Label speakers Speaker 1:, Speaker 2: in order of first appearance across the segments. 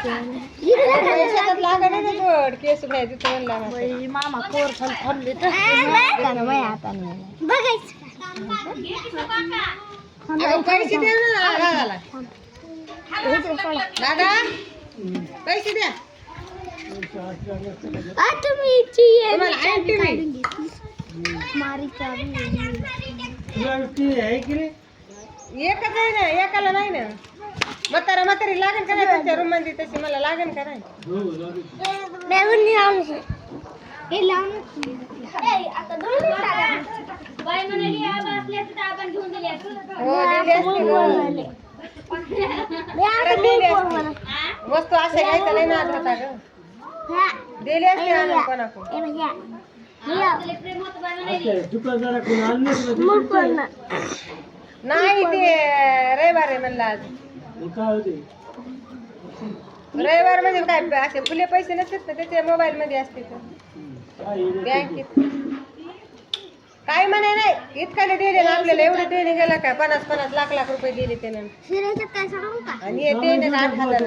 Speaker 1: शेतात लागा नाही ना जोड केस घ्यायचं तर म्हणला ना.
Speaker 2: मामा कोर खाल्ले तर
Speaker 1: अगं पैसे द्या ना दादाला. दादा पैसे द्या. तुम्हाला आहे TV? एकच आहे ना, एकाला नाही ना. म्हातारी लागेल का नाही त्यांच्या रूम मध्ये तशी मला लागेल का नाही. वस्तू असे घ्यायचं नाही ना आता ग. दिली असते आणून कोणाकडून. नाही ते रविवार आहे म्हणलं आज. रविवार म्हणजे काय असे फुले पैसे नसतात ना त्याच्या मोबाईल मध्ये असते तर बँकेत. काय म्हणे नाही इतकाने दिले ना आपल्याला एवढे देणे गेला काय 50 लाख रुपये दिले त्याने. आणि हे देणे 8,000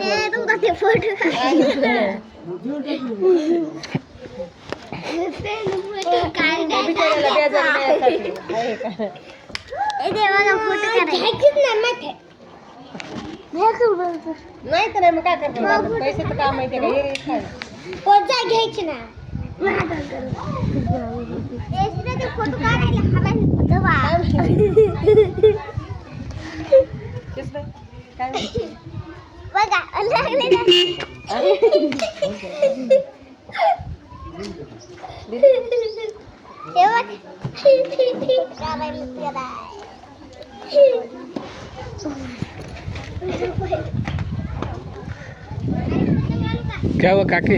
Speaker 1: बिचारायला बेजार द्यायसाठी आहे का. नाही तर नाही मग काय करतो पैशाचं काम माहिती का हे
Speaker 2: घ्यायची ना फोटो
Speaker 1: काय
Speaker 2: बघा
Speaker 3: क्या हुआ काकी?